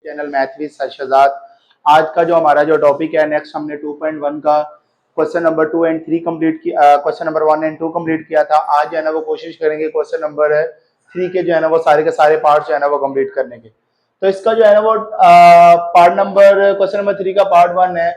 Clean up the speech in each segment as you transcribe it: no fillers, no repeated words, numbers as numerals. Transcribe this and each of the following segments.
Channel math with Shahzad. आज का जो हमारा जो टॉपिक है, नेक्स्ट हमने 2.1 का क्वेश्चन नंबर 2 एंड 3 कंप्लीट किया, क्वेश्चन नंबर 1 एंड 2 कंप्लीट किया था। आज जो है ना वो कोशिश करेंगे क्वेश्चन नंबर 3 के जो है ना वो सारे के सारे पार्ट जो है ना वो कंप्लीट करने के। तो इसका जो है ना वो पार्ट नंबर क्वेश्चन नंबर 3 का पार्ट 1 है।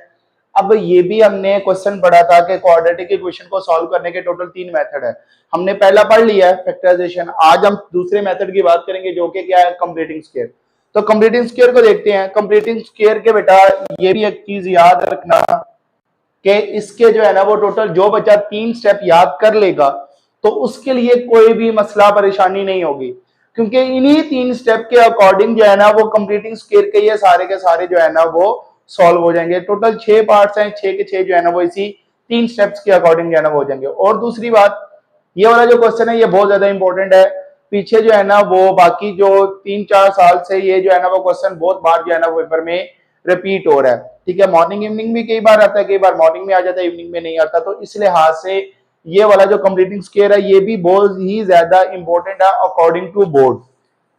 अब ये भी हमने क्वेश्चन पढ़ा था कि क्वाड्रेटिक इक्वेशन को सॉल्व करने के टोटल 3 मेथड है। हमने पहला पढ़ लिया है फैक्टराइजेशन। आज हम दूसरे मेथड की बात करेंगे जो कि क्या है, कंप्लीटिंग स्क्वायर। तो कंप्लीटिंग स्क्वायर को देखते हैं। कंप्लीटिंग स्क्वायर के बेटा ये भी एक चीज याद रखना कि इसके जो है ना वो टोटल जो बच्चा 3 स्टेप याद कर लेगा तो उसके लिए कोई भी मसला परेशानी नहीं होगी, क्योंकि इन्हीं 3 स्टेप के अकॉर्डिंग जो है ना वो कंप्लीटिंग स्क्वायर के सारे जो है ना वो सॉल्व हो जाएंगे। टोटल 6 पार्ट्स हैं, 6 के 6 जो है ना वो इसी 3 स्टेप्स के अकॉर्डिंग जो है ना वो हो जाएंगे। और दूसरी बात, ये वाला जो क्वेश्चन है ये बहुत ज्यादा इंपॉर्टेंट है। पीछे जो है ना वो बाकी जो 3-4 साल से ये जो है ना वो क्वेश्चन बहुत बार जो है ना वो पेपर में रिपीट हो रहा है। ठीक है, मॉर्निंग इवनिंग भी कई बार आता है, कई बार मॉर्निंग में आ जाता है, इवनिंग में नहीं आता। तो इस लिहाज से ये वाला जो कंप्लीटिंग स्क्वायर है ये भी बहुत ही ज्यादा इंपॉर्टेंट है अकॉर्डिंग टू बोर्ड।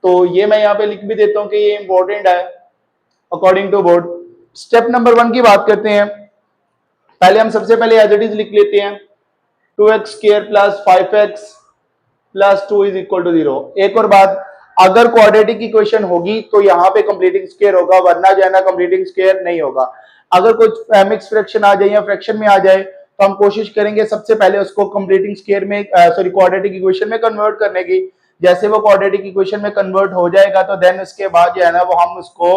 तो ये मैं यहाँ पे लिख भी देता हूँ कि ये इंपॉर्टेंट है according to board. Step number 1 की बात करते हैं। पहले हम सबसे पहले एज इट इज लिख लेते हैं 2x square plus 5x plus 2 is equal to 0। एक और बात, अगर क्वाड्रेटिक इक्वेशन होगी तो यहाँ पे कंप्लीटिंग स्क्वायर होगा, वरना जो है ना कंप्लीटिंग स्क्वायर नहीं होगा। अगर कुछ मिक्स फ्रैक्शन आ जाए या फ्रैक्शन में आ जाए तो हम कोशिश करेंगे सबसे पहले उसको कंप्लीटिंग स्क्वायर में क्वाड्रेटिक इक्वेशन में कन्वर्ट करने की। जैसे वो क्वाड्रेटिक इक्वेशन में कन्वर्ट हो जाएगा तो देन उसके बाद जो है ना वो हम उसको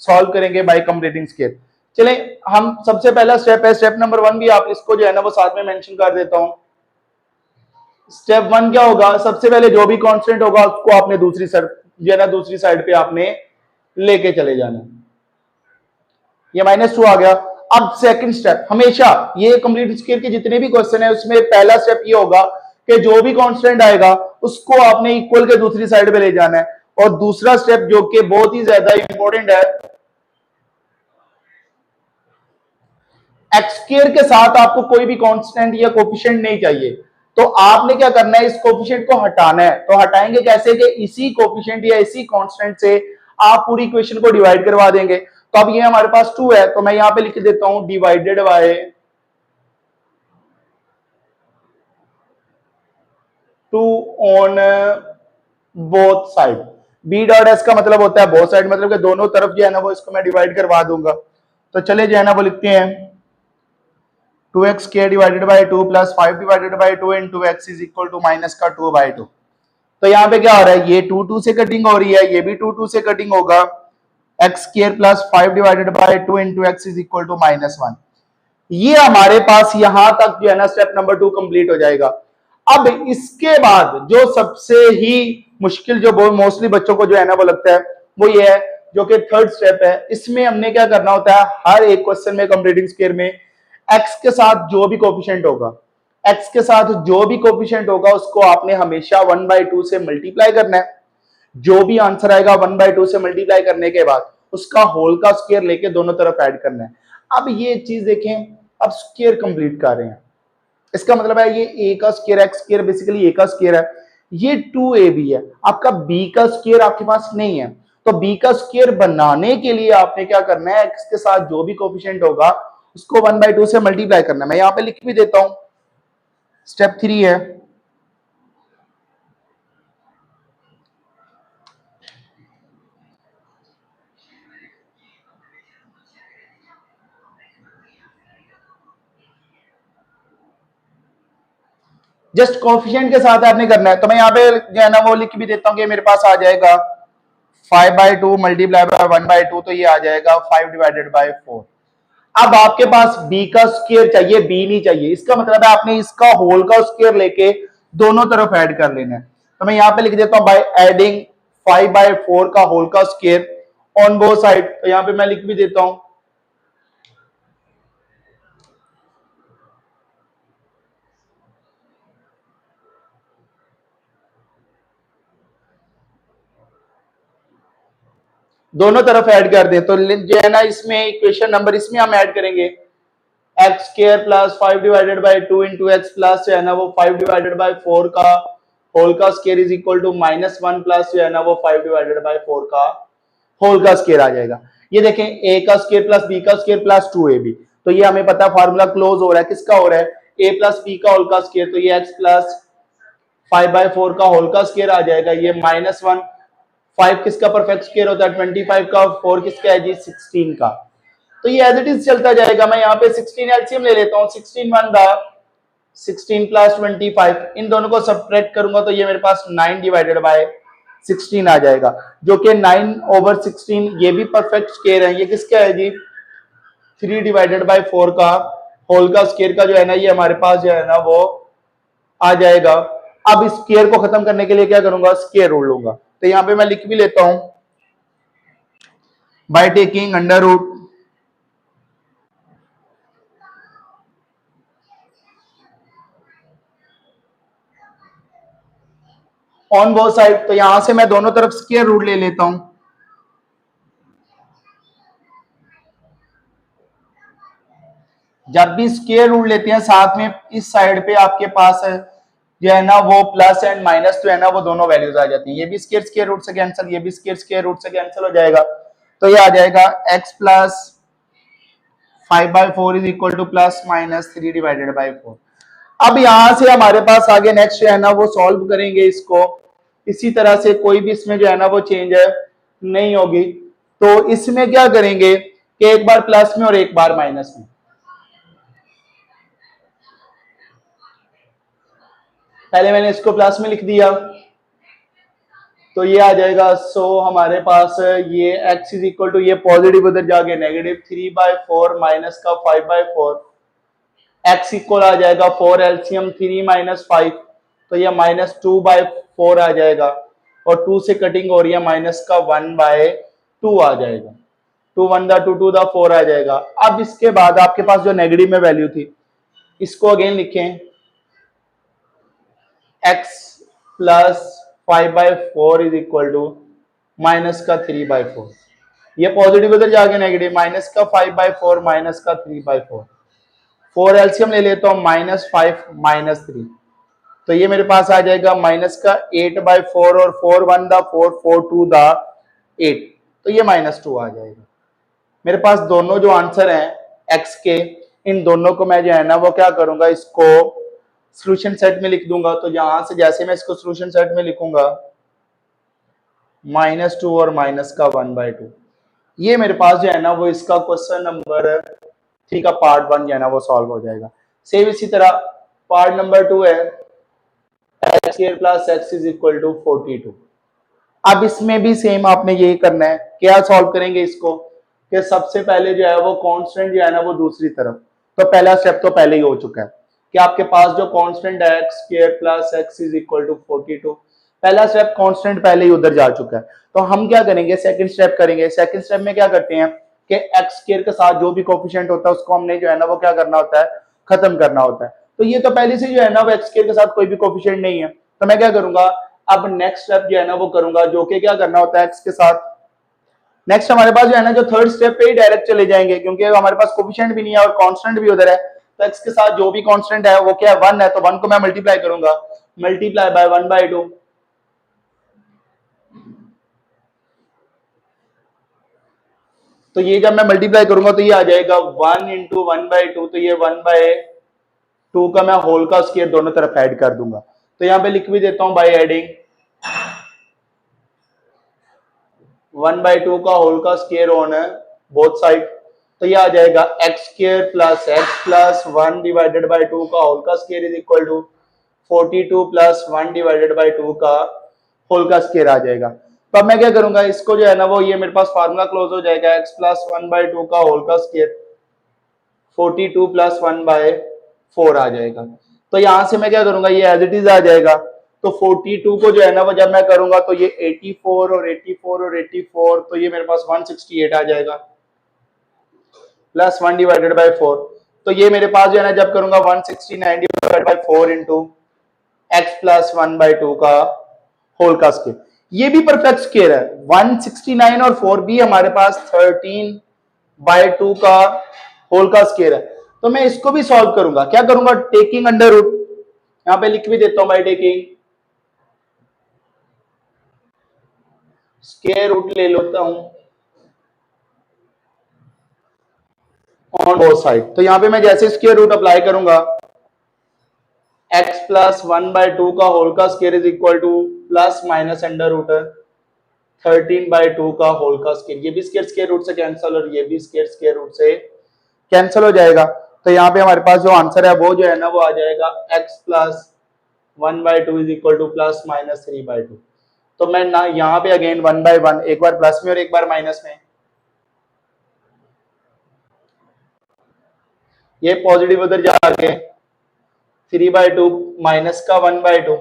सॉल्व करेंगे बाय कंप्लीटिंग स्क्वायर। चले, हम सबसे पहला स्टेप है स्टेप नंबर 1 भी आप इसको जो है ना वो साथ में मेंशन कर देता हूं। स्टेप 1 क्या होगा, सबसे पहले जो भी कांस्टेंट होगा उसको आपने दूसरी साइड जो है ना दूसरी साइड पे आपने लेके चले जाना। ये -2 आ गया। अब सेकंड स्टेप, हमेशा ये कंप्लीट स्क्वायर के जितने भी क्वेश्चन है उसमें पहला स्टेप ये होगा कि जो भी कांस्टेंट आएगा उसको आपने इक्वल के दूसरी साइड पे ले जाना है। और दूसरा स्टेप जो कि बहुत ही ज्यादा इंपॉर्टेंट है, एक्स स्क्वायर के साथ आपको कोई भी कांस्टेंट या कोफिशिएंट नहीं चाहिए। तो आपने क्या करना है, इस कोफिशिएंट को हटाना है। तो हटाएंगे कैसे कि इसी कोफिशिएंट या इसी कांस्टेंट से आप पूरी इक्वेशन को डिवाइड करवा देंगे। तो अब ये हमारे पास 2 है तो मैं यहां पे लिख देता हूं divided by 2 on both side. B dot S का मतलब होता है बोथ साइड, मतलब कि दोनों तरफ जो है ना वो इसको मैं डिवाइड करवा दूंगा। तो चले जो है ना वो लिखते हैं 2x square divided by 2 plus 5 divided by 2 into x is equal to -2/2। तो यहाँ पे क्या हो रहा है, ये 2 से कटिंग हो रही है, ये भी 2 से कटिंग होगा। x square plus 5 divided by 2 into x is equal to -1। ये हमारे पास यहां तक जो है ना स्टेप नंबर 2 कंप्लीट हो जाएगा। अब इसके बाद जो सबसे ही मुश्किल जो मोस्टली बच्चों को जो है ना वो लगता है वो ये है, जो कि थर्ड स्टेप है। इसमें हमने क्या करना होता है, हर एक क्वेश्चन में कंप्लीटिंग स्क्वायर में x के साथ जो भी कोफिशिएंट होगा, x के साथ जो भी कोफिशिएंट होगा उसको आपने हमेशा 1/2 से मल्टीप्लाई करना है। जो भी आंसर आएगा 1/2 से मल्टीप्लाई करने के बाद उसका होल का स्क्वायर लेके दोनों तरफ ऐड करना है। अब ये चीज देखें, अब स्क्वायर कंप्लीट कर रहे हैं, इसका मतलब है ये a का square x square basically a का स्क्वायर है, ये 2ab है। आपका b का स्क्वायर आपके पास नहीं है, तो b का स्क्वायर बनाने के लिए आपने क्या करना है, x के साथ जो भी कोफिशिएंट होगा उसको 1/2 से मल्टीप्लाई करना है। मैं यहां पे लिख भी देता हूं, स्टेप 3 है जस्ट कोफिशिएंट के साथ आपने करना है। तो मैं यहाँ पे जो है ना वो लिख भी देता हूँ कि मेरे पास आ जाएगा 5/2 मल्टीप्लाई बाय 1/2, तो ये आ जाएगा 5 डिवाइडेड बाय 4। अब आपके पास b का स्क्वायर चाहिए, b नहीं चाहिए, इसका मतलब है आपने इसका होल का स्क्वायर लेके दोनों तरफ ऐड कर लेना है। तो मैं यहाँ पे लिख देता हूँ बाय एडिंग 5/4 का होल का स्क्वायर ऑन बोथ साइड। तो यहाँ पे मैं लिख भी देता हूँ दोनों तरफ ऐड कर दें। तो जो है ना इसमें इक्वेशन नंबर इसमें हम ऐड करेंगे x square plus 5 divided by 2 into x plus जो है ना वो 5 डिवाइडेड बाय 4 का होल का square is equal to -1 plus जो है ना वो 5 डिवाइडेड बाय 4 का होल का स्केयर आ जाएगा। ये देखें a का स्केयर प्लस b का स्केयर प्लस 2ab, तो ये हमें पता फार्मूला क्लोज हो रहा है, किसका हो रहा है, a प्लस b का होल का स्केयर, तो ये x प्लस 5/4 का होल का स्केयर आ जाएगा, ये -1, 5 किसका परफेक्ट स्केयर होता है 25 का, 4 किसका है जी 16 का। तो ये एज इट इज चलता जाएगा। मैं यहाँ पे 16 एलसीएम ले लेता हूँ, 16 1 दा 16 प्लस 25, इन दोनों को सब्ट्रैक्ट करूंगा तो ये मेरे पास 9 डिवाइडेड बाय 16 आ जाएगा, जो कि 9/16, ये भी परफेक्ट स्केयर है। ये किसका है जी 3 डिवाइडेड बाय 4 का होल का स्केयर का जो है ना, ये हमारे पास जो है ना वो आ जाएगा। अब इस स्केयर को खत्म करने के लिए क्या करूंगा, स्केयर रूल लूंगा। तो यहां पे मैं लिख भी लेता हूं, by taking under root on both side, तो यहां से मैं दोनों तरफ स्क्वायर रूट ले लेता हूं। जब भी स्क्वायर रूट लेते हैं साथ में इस साइड पे आपके पास है जो है ना वो प्लस एंड माइनस जो है ना वो दोनों वैल्यूज आ जाती है। ये भी स्क्वायर रूट से कैंसिल, ये भी स्क्वायर रूट से कैंसिल हो जाएगा, तो ये आ जाएगा x plus 5/4 is equal to plus minus 3 divided by 4। अब यहां से हमारे पास आगे नेक्स्ट जो है ना वो सॉल्व करेंगे इसको, इसी तरह से कोई भी इसमें जो है ना वो चेंज नहीं होगी। तो इसमें क्या करेंगे कि एक बार प्लस में और एक बार माइनस में, पहले मैंने इसको प्लस में लिख दिया तो ये आ जाएगा। सो हमारे पास ये x इज इक्वल टू, ये पॉजिटिव उधर जाके नेगेटिव 3/4 माइनस का 5/4, x इक्वल आ जाएगा 4 एलसीएम 3 माइनस 5, तो ये -2/4 आ जाएगा, और 2 से कटिंग हो रही है माइनस का 1/2 आ जाएगा, 2 1 दा 2 2 दा 4 आ जाएगा। अब इसके बाद आपके पास जो नेगेटिव में वैल्यू थी इसको अगेन लिखें, x plus 5/4 is equal to minus का 3/4, ये पॉजिटिव उधर जाके नेगेटिव, माइनस का 5/4 माइनस का 3/4, 4 एलसीएम ले लेता हूं, -5 -3, तो ये मेरे पास आ जाएगा माइनस का 8/4, और 4 1 दा 4 4 2 दा 8, तो ये -2 आ जाएगा। मेरे पास दोनों जो आंसर हैं x के, इन दोनों को मैं जो है ना वो क्या करूंगा, इसको सॉल्यूशन सेट में लिख दूंगा। तो यहां से जैसे मैं इसको सॉल्यूशन सेट में लिखूंगा -2 और माइनस का 1/2, ये मेरे पास जो है ना वो इसका क्वेश्चन नंबर 3 का पार्ट 1 जो है ना वो सॉल्व हो जाएगा। सेम इसी तरह पार्ट नंबर 2 है x square plus x is equal to 42। अब इसमें भी सेम आपने यही करना है, क्या सॉल्व करेंगे इसको कि सबसे पहले जो है वो कांस्टेंट जो है ना वो दूसरी तरफ, तो पहला स्टेप तो पहले ही हो चुका है कि आपके पास जो कांस्टेंट है x square plus x is equal to 42, पहला स्टेप कांस्टेंट पहले ही उधर जा चुका है। तो हम क्या करेंगे, सेकंड स्टेप करेंगे। सेकंड स्टेप में क्या करते हैं कि x स्क्वायर के साथ जो भी कोफिशिएंट होता है उसको हमने जो है ना वो क्या करना होता है, खत्म करना होता है। तो ये तो पहले से जो है ना वो x स्क्वायर के साथ कोई भी कोफिशिएंट नहीं है, तो मैं क्या करूंगा, अब नेक्स्ट स्टेप जो है ना वो करूंगा, जो कि क्या करना होता है x के साथ। नेक्स्ट हमारे पास जो है ना जो थर्ड स्टेप पे ही डायरेक्ट चले जाएंगे, क्योंकि हमारे पास कोफिशिएंट भी नहीं है और कांस्टेंट भी उधर है, तो x के साथ जो भी कांस्टेंट है वो क्या है, 1 है, तो 1 को मैं मल्टीप्लाई करूंगा, मल्टीप्लाई बाय 1/2, तो ये जब मैं मल्टीप्लाई करूंगा तो ये आ जाएगा 1 इंटू 1/2, तो ये 1/2 का मैं होल का स्क्वायर दोनों तरफ ऐड कर दूंगा। तो यहाँ पे लिख भी देता हूं बाय एडिंग 1/2 का होल का स्क्वायर ऑन है बोथ साइड, तो ये आ जाएगा x square plus x plus 1 divided by 2 का होल का square is equal to 42 plus 1 divided by 2 का होल का स्क्वायर आ जाएगा। तो अब मैं क्या करूंगा, इसको जो है ना वो ये मेरे पास फार्मूला क्लोज हो जाएगा, x प्लस 1/2 का होल का स्क्वायर 42 प्लस 1/4 आ जाएगा। तो यहां से मैं क्या करूंगा, ये एज इट इज आ जाएगा, तो 42 को जो है ना वो जब मैं करूंगा तो ये 84 और 84 और 84, तो ये मेरे पास 168 आ जाएगा प्लस 1 डिवाइडेड बाय 4, तो ये मेरे पास जो है ना जब करूंगा 169 divided by 4 into x plus 1/2 का होल का स्क्वायर, ये भी परफेक्ट स्क्वायर है। 169 और 4 भी हमारे पास 13/2 का होल का स्क्वायर है। तो मैं इसको भी सॉल्व करूंगा, क्या करूंगा, टेकिंग अंडर रूट, यहां पे लिख भी देता हूं बाय टेकिंग स्क्वायर रूट ले लेता हूं, ऑन बोथ साइड। तो यहाँ पे मैं जैसे स्क्वायर रूट अप्लाई करूंगा, x प्लस 1/2 का होल का square is equal to plus minus under root 13/2 का होल का स्क्वायर, ये भी स्क्वायर स्क्वायर रूट से कैंसिल और ये भी स्क्वायर स्क्वायर रूट से कैंसिल हो जाएगा। तो यहाँ पे हमारे पास जो आंसर है वो जो है ना वो आ जाएगा x plus 1/2 is equal to plus minus 3/2। तो मैं ना यहाँ पे अगेन 1/1, एक बार प्लस में और एक बार माइनस में, ये पॉजिटिव उधर जाके 3/2 माइनस का 1/2,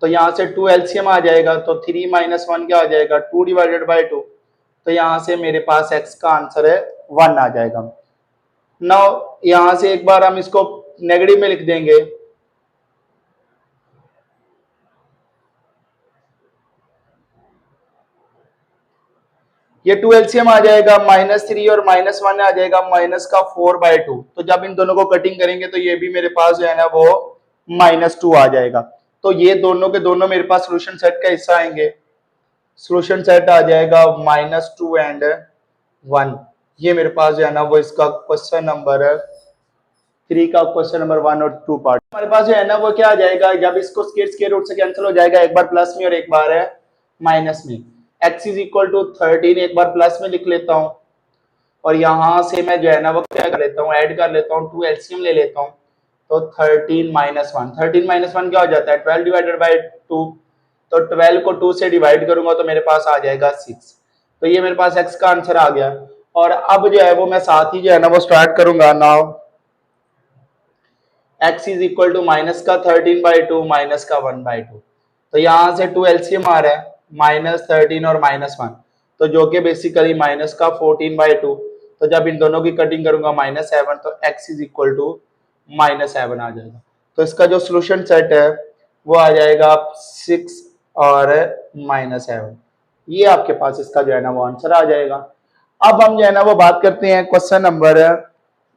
तो यहाँ से 2 एलसीएम आ जाएगा, तो 3 माइनस 1 क्या आ जाएगा 2/2। तो यहाँ से मेरे पास x का आंसर है 1 आ जाएगा। नाउ यहाँ से एक बार हम इसको नेगेटिव में लिख देंगे, ये 2 एलसीएम आ जाएगा, -3 और -1 आ जाएगा माइनस का 4/2। तो जब इन दोनों को कटिंग करेंगे तो ये भी मेरे पास जो है ना वो -2 आ जाएगा। तो ये दोनों के दोनों मेरे पास सोल्यूशन सेट का हिस्सा आएंगे। सोल्यूशन सेट आ जाएगा -2 एंड 1। ये मेरे पास जो है ना वो इसका क्वेश्चन नंबर 3 का क्वेश्चन नंबर 1 और 2 पार्ट। हमारे पास जो है ना वो क्या आ जाएगा, जब इसको स्क्वायर रूट से कैंसिल हो जाएगा, एक बार प्लस में और एक बार है माइनस में। x इज इक्वल टू 13 एक बार प्लस में लिख लेता हूँ, और यहाँ से मैं जो है ना वो क्या कर लेता हूँ, ऐड कर लेता हूँ, 2 एलसीएम ले लेता हूँ। तो 13 माइनस 1, 13 माइनस 1 क्या हो जाता है 12 डिवाइडेड बाई 2। तो 12 को 2 से डिवाइड करूंगा तो मेरे पास आ जाएगा 6। तो ये मेरे पास x का आंसर आ गया। और अब जो है वो मैं साथ ही जो है ना वो स्टार्ट करूंगा। Now x is equal to minus का 13/2 माइनस का 1/2। तो यहाँ से 2 एलसीएम आ रहा है, -13 और -1, तो जो कि बेसिकली माइनस का 14/2। तो जब इन दोनों की कटिंग करूंगा -7, तो x इज इक्वल टू -7 आ जाएगा। तो इसका जो सोल्यूशन सेट है वो आ जाएगा 6 और -7। ये आपके पास इसका जो है ना वो आंसर आ जाएगा। अब हम जो है ना वो बात करते हैं क्वेश्चन नंबर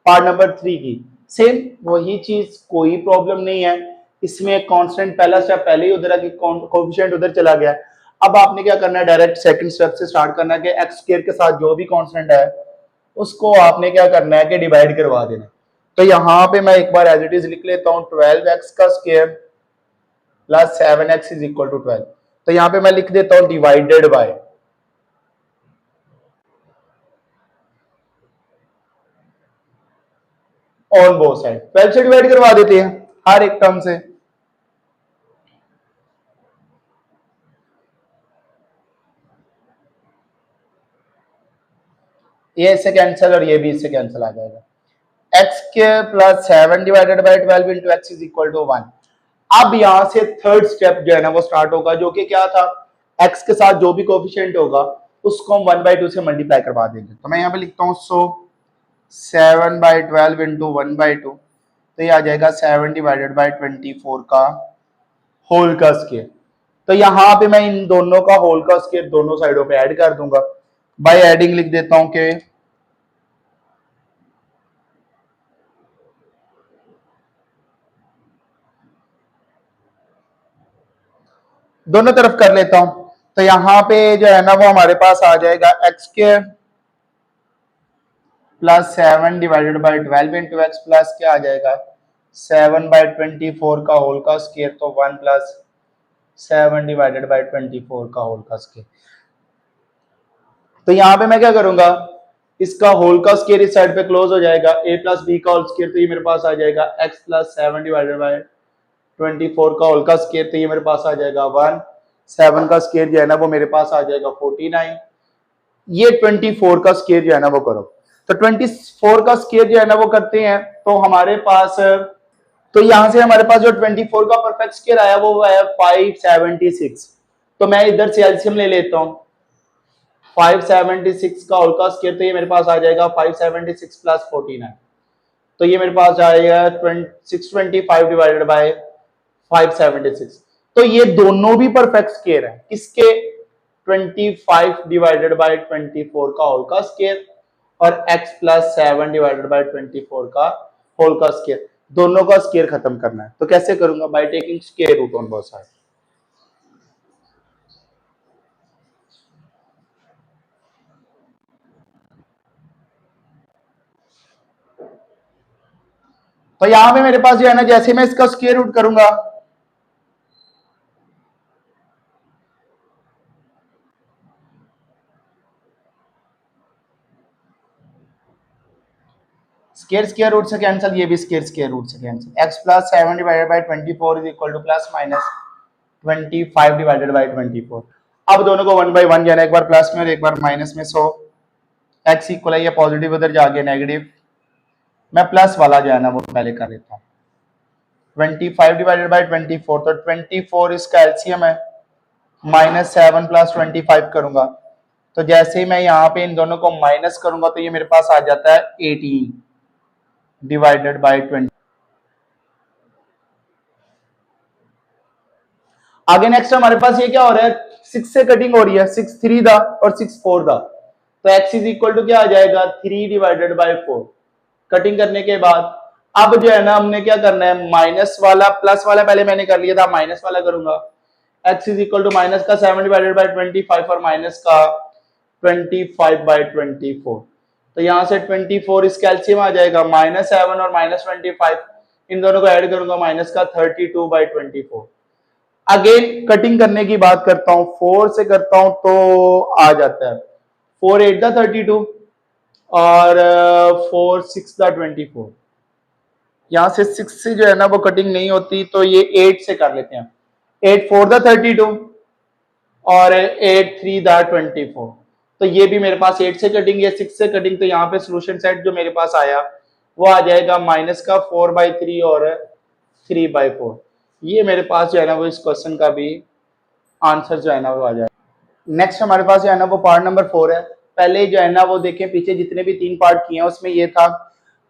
पार्ट नंबर 3 की। सेम वही चीज, कोई प्रॉब्लम नहीं है इसमें। कांस्टेंट पहला स्टेप पहले ही उधर कोएफिशिएंट उधर चला गया। अब आपने क्या करना है, डायरेक्ट सेकंड स्टेप से स्टार्ट करना है कि एक्स स्क्वायर के साथ जो भी कांस्टेंट है उसको आपने क्या करना है कि डिवाइड करवा देना। तो यहाँ पे मैं एक बार एज इट इज लिख लेता हूँ 12x का square plus 7x is equal to 12। तो यहाँ पे मैं लिख देता हूँ divided by on both side. 12 से डिवाइड करवा देते हैं हर एक टर्म से। ये इससे कैंसिल और ये भी इससे कैंसिल आ जाएगा। एक्स के plus 7 divided by 12 into x is equal to 1। अब यहां से थर्ड स्टेप जो है ना वो स्टार्ट होगा, जो कि क्या था, एक्स के साथ जो भी कोफिशिएंट होगा उसको हम 1/2 से मल्टीप्लाई करवा देंगे। तो मैं यहाँ पे लिखता हूँ 7/12 इंटू 1/2, तो ये आ जाएगा 7 डिवाइडेड बाई 24 का होल का स्क्वायर। तो यहाँ पे मैं इन दोनों का होल का स्क्वायर दोनों साइडों पे ऐड कर दूंगा। बाय एडिंग लिख देता हूँ कि दोनों तरफ कर लेता हूं। तो यहाँ पे जो है ना वो हमारे पास आ जाएगा एक्स के plus 7 divided by 12 into x plus क्या आ जाएगा 7/24 का होल का स्क्वायर, तो 1 प्लस 7 डिवाइडेड बाई 24 का होल का स्क्वायर। तो यहाँ पे मैं क्या करूंगा, इसका होल का स्क्वायर इस साइड पे क्लोज हो जाएगा, a प्लस बी का होल स्क्वायर, तो ये मेरे पास आ जाएगा x प्लस 7 डिवाइडेड बाई 24 का होल का स्क्वायर, तो ये मेरे पास आ जाएगा 1। 7 का स्क्वायर जो है ना वो मेरे पास आ जाएगा 49। ये 24 का स्क्वायर जो है ना वो करो। तो 24 का स्क्वायर जो है ना वो करते हैं तो हमारे पास, तो यहां से हमारे पास जो 24 का परफेक्ट स्क्वायर आया वो है 576। तो मैं इधर से एलसीएम ले लेता हूँ, 576 का होल का स्क्वायर, तो ये मेरे पास आ जाएगा 576 प्लस 49। तो ये मेरे पास आएगा 625 डिवाइडेड बाय 576। तो ये दोनों भी परफेक्ट स्क्वायर है किसके, 25 डिवाइडेड बाय 24 का होल का स्क्वायर और x प्लस 7 डिवाइडेड बाय 24 का होल का स्क्वायर, दोनों का स्क्वायर खत्म करना है। तो कैसे करूंगा, by taking square root on both side. तो यहां पे मेरे पास जो है ना, जैसे मैं इसका स्क्वायर रूट करूंगा, स्क्वायर स्क्वायर रूट से कैंसिल, ये भी स्क्वायर स्क्वायर रूट से cancel. X plus 7 divided by 24 is equal to plus minus 25 divided by 24। अब दोनों को 1 बाई 1 जाना, एक बार प्लस में और एक बार माइनस में। सो एक्स इक्वल है, ये पॉजिटिव उधर जाके नेगेटिव, मैं प्लस वाला जो है ना वो पहले कर लेता हूँ। 25 डिवाइडेड बाई 24, तो 24 इसका एलसीएम है, माइनस 7 प्लस 25 करूंगा, तो जैसे ही मैं यहाँ पे इन दोनों को माइनस करूंगा तो ये मेरे पास आ जाता है 18 डिवाइडेड बाई 20। आगे नेक्स्ट हमारे पास ये क्या हो रहा है, 6 से कटिंग हो रही है, 6 3 दा और 6 4 दा, तो x इज इक्वल टू क्या आ जाएगा 3 डिवाइडेड बाई 4। कटिंग करने के बाद अब जो है ना हमने क्या करना है, माइनस वाला प्लस वाला पहले मैंने कर लिया था, माइनस वाला करूंगा। x is equal to minus का 7 डिवाइडेड बाई 25 और माइनस का 25 बाई 24, तो यहां से 24 इस कैल्सियम आ जाएगा, माइनस 7 और माइनस 25 इन दोनों को ऐड करूंगा, माइनस का 32 बाई 24। अगेन कटिंग करने की बात करता हूं, 4 से करता हूं तो आ जाता है 4 8 दा 32 और 4 6 दा 24। यहां से 6 से जो है ना वो कटिंग नहीं होती, तो ये 8 से कर लेते हैं, 8 4 दा 32 और 8 3 दा 24, तो ये भी मेरे पास 8 से कटिंग है, 6 से कटिंग, तो यहाँ पे सोल्यूशन सेट जो मेरे पास आया वो आ जाएगा माइनस का 4 बाई 3 और 3 बाई 4। ये मेरे पास जो है ना वो इस क्वेश्चन का भी आंसर जो है ना वो आ जाएगा। नेक्स्ट हमारे पास जो है ना वो पार्ट नंबर 4 है। पहले जो है ना वो देखें, पीछे जितने भी 3 पार्ट किए हैं उसमें ये था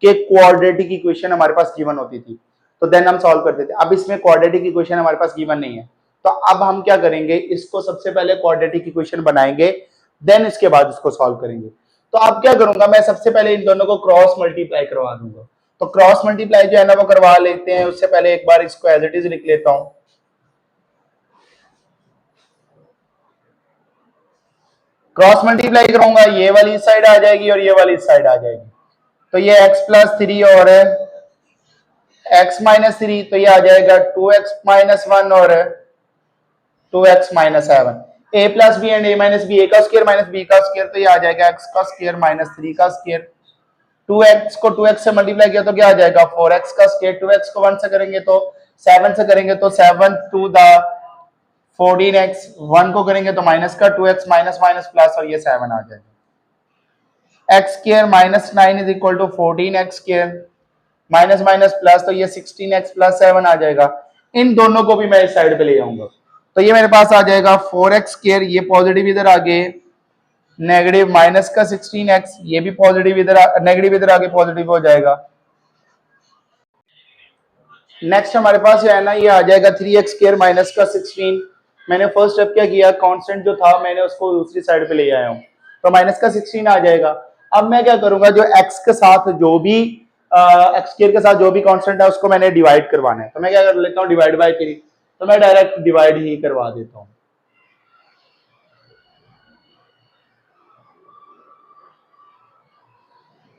कि क्वाड्रेटिक इक्वेशन हमारे पास गिवन होती थी, तो देन हम सॉल्व करते थे। अब इसमें क्वाड्रेटिक इक्वेशन हमारे पास गिवन नहीं है, तो अब हम क्या करेंगे, इसको सबसे पहले क्वाड्रेटिक इक्वेशन बनाएंगे, देन इसके बाद इसको सॉल्व करेंगे। तो अब क्या करूंगा, मैं सबसे पहले इन दोनों को क्रॉस मल्टीप्लाई करवा दूंगा। तो क्रॉस मल्टीप्लाई जो है ना वो करवा लेते हैं, उससे पहले एक बार इसको एज इट इज लिख लेता हूं। क्रॉस मल्टीप्लाई करूंगा, ये वाली साइड आ जाएगी और ये वाली साइड आ जाएगी, तो ये x प्लस 3 और x माइनस 3, तो ये आ जाएगा 2x माइनस 1 और 2x minus 7। a plus B and a minus बी, a का स्क्वायर माइनस b का स्क्वायर, तो ये आ जाएगा x का स्क्वायर माइनस 3 का स्क्वायर। 2x को 2x से मल्टीप्लाई किया तो क्या आ जाएगा 4x का स्क्वायर, 2x को 1 से करेंगे तो 7 से करेंगे तो 7 2 दा 14x, 1 को करेंगे तो माइनस का 2x माइनस माइनस प्लस और ये 7 आ जाएगा। x square minus 9 is equal to 14x square minus minus plus, तो ये 16x प्लस 7 आ जाएगा। इन दोनों को भी मैं इस साइड पे ले आऊंगा, तो ये मेरे पास आ जाएगा 4x स्क्वायर, ये पॉजिटिव इधर आगे नेगेटिव माइनस का 16x, ये भी पॉजिटिव इधर नेगेटिव इधर आगे पॉजिटिव हो जाएगा। नेक्स्ट हमारे पास जो है ना ये आ जाएगा 3x स्क्वायर माइनस का 16। मैंने फर्स्ट स्टेप क्या किया, कांस्टेंट जो था मैंने उसको दूसरी साइड पे ले आया हूं, तो माइनस का 16 आ जाएगा। अब मैं क्या करूंगा, जो x के साथ जो भी x स्क्वायर के साथ जो भी कांस्टेंट है उसको मैंने डिवाइड करवाना है, तो मैं क्या कर लेता हूं डिवाइड बाय 3, तो मैं डायरेक्ट डिवाइड ही करवा देता हूं।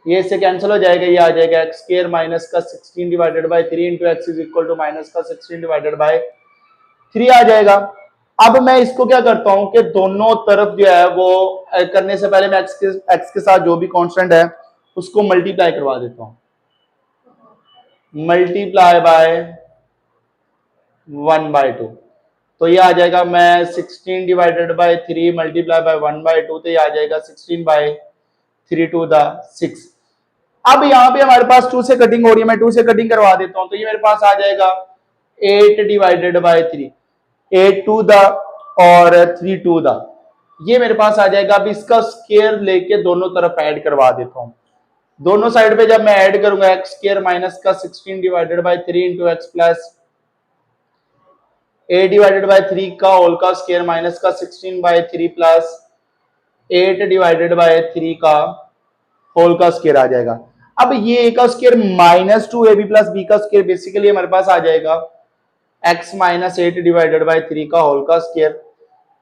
ये इससे कैंसिल हो जाएगा, ये आ जाएगा x स्क्वायर माइनस का 16 divided by 3 into x is equal to minus का 16 डिवाइडेड बाय 3 आ जाएगा। अब मैं इसको क्या करता हूं कि दोनों तरफ जो है वो करने से पहले मैं x के साथ जो भी कांस्टेंट है उसको मल्टीप्लाई करवा देता हूं, मल्टीप्लाई बाय 1/2, तो ये आ जाएगा, मैं 16 डिवाइडेड बाय 3 मल्टीप्लाई बाय 1/2, तो ये आ जाएगा 16 बाय 3 टू द 6। अब यहाँ पे हमारे पास 2 से कटिंग हो रही है, मैं 2 से कटिंग करवा देता हूं, तो ये मेरे पास आ जाएगा 8 डिवाइडेड बाय 3, 8 टू द और 3 टू द, ये मेरे पास आ जाएगा। अब इसका स्क्वायर लेके दोनों तरफ ऐड करवा देता हूं, दोनों साइड पे जब मैं ऐड करूंगा एक्स स्क्वायर माइनस का 16 divided by 3 into x plus a divided by 3 का होल का स्क्वायर माइनस का 16 बाय 3 प्लस 8 डिवाइडेड बाय 3 का होल का स्क्वायर आ जाएगा। अब ये a का square minus 2ab plus b का स्क्वायर, बेसिकली हमारे पास आ जाएगा x माइनस 8 डिवाइडेड बाय 3 का होल का स्क्वायर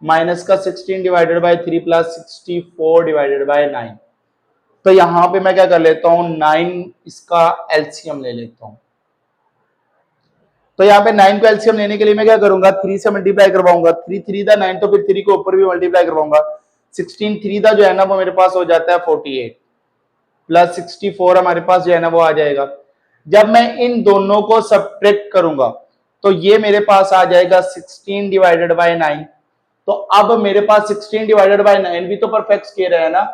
माइनस का 16 divided by 3 plus 64 divided by 9। तो यहां पे मैं क्या कर लेता हूं 9 इसका एलसीएम ले लेता हूं, तो यहाँ पे 9 को एलसीएम लेने के लिए मैं क्या करूंगा, 3 से मल्टीप्लाई करवाऊंगा, 3 3 दा 9, तो फिर 3 को ऊपर भी मल्टीप्लाई करवाऊंगा, 16 3 दा जो है ना वो मेरे पास हो जाता है 48 प्लस 64 हमारे पास जो है ना वो आ जाएगा। जब मैं इन दोनों को सब्ट्रैक्ट करूंगा तो ये मेरे पास आ जाएगा 16 डिवाइडेड बाय 9। तो अब मेरे पास 16 डिवाइडेड बाय 9 भी तो परफेक्ट स्क्वायर है ना,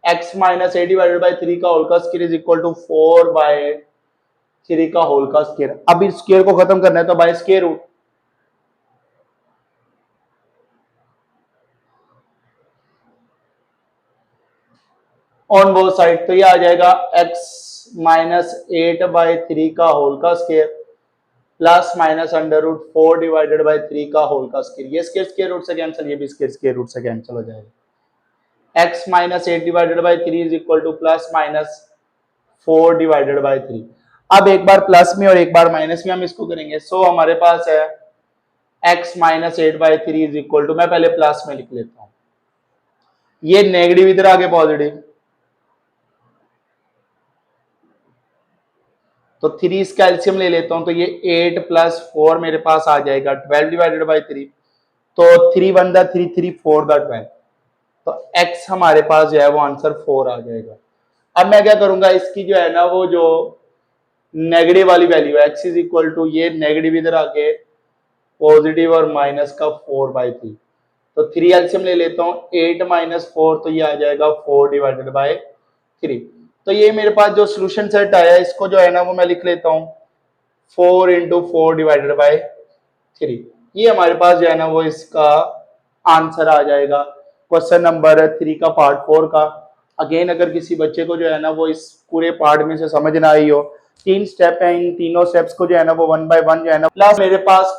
x minus A divided by 3 का होल का square is equal to 4 by 3 का होल का स्क्वायर। अब इस स्क्वायर को खत्म करना है तो by square root, on both side, तो ये आ जाएगा x माइनस 8 बाय 3 का होल का square plus minus under root 4 divided by 3 का होल का स्क्वायर। ये स्क्वायर स्क्वायर रूट से कैंसिल, ये भी स्क्वायर स्क्वायर रूट से कैंसिल हो जाएगा। x minus 8 divided by 3 is equal to plus minus 4 divided by 3। अब एक बार प्लस में और एक बार माइनस में हम इसको करेंगे। सो हमारे पास है x minus 8 by 3 is equal to, मैं पहले प्लस में लिख लेता हूं, ये नेगेटिव इधर आगे पॉजिटिव, तो 3 इसका एलसीएम ले लेता हूं, तो ये 8 प्लस 4 मेरे पास आ जाएगा 12 डिवाइडेड बाय 3, तो 3 1 दा 3 3 4 दा 12, तो x हमारे पास जो है वो आंसर 4 आ जाएगा। अब मैं क्या करूंगा, इसकी जो है ना वो जो नेगेटिव वाली वैल्यू है x इज इक्वल टू, ये नेगेटिव इधर आके पॉजिटिव और माइनस का 4 बाय 3, तो 3 एलसीएम ले लेता हूं, 8 माइनस 4, तो ये आ जाएगा 4 डिवाइडेड बाय 3। तो ये मेरे पास जो सोल्यूशन सेट आया इसको जो है ना वो मैं लिख लेता हूं 4 इंटू 4 डिवाइडेड बाय 3। ये हमारे पास जो है ना वो इसका आंसर आ जाएगा क्वेश्चन नंबर 3 का पार्ट 4 का। अगेन अगर किसी बच्चे को जो है ना वो इस पूरे पार्ट में से समझ ना आई हो, 3 स्टेप है, इन तीनों स्टेप्स को जो है ना वो 1 बाय 1 जो है ना, प्लस मेरे पास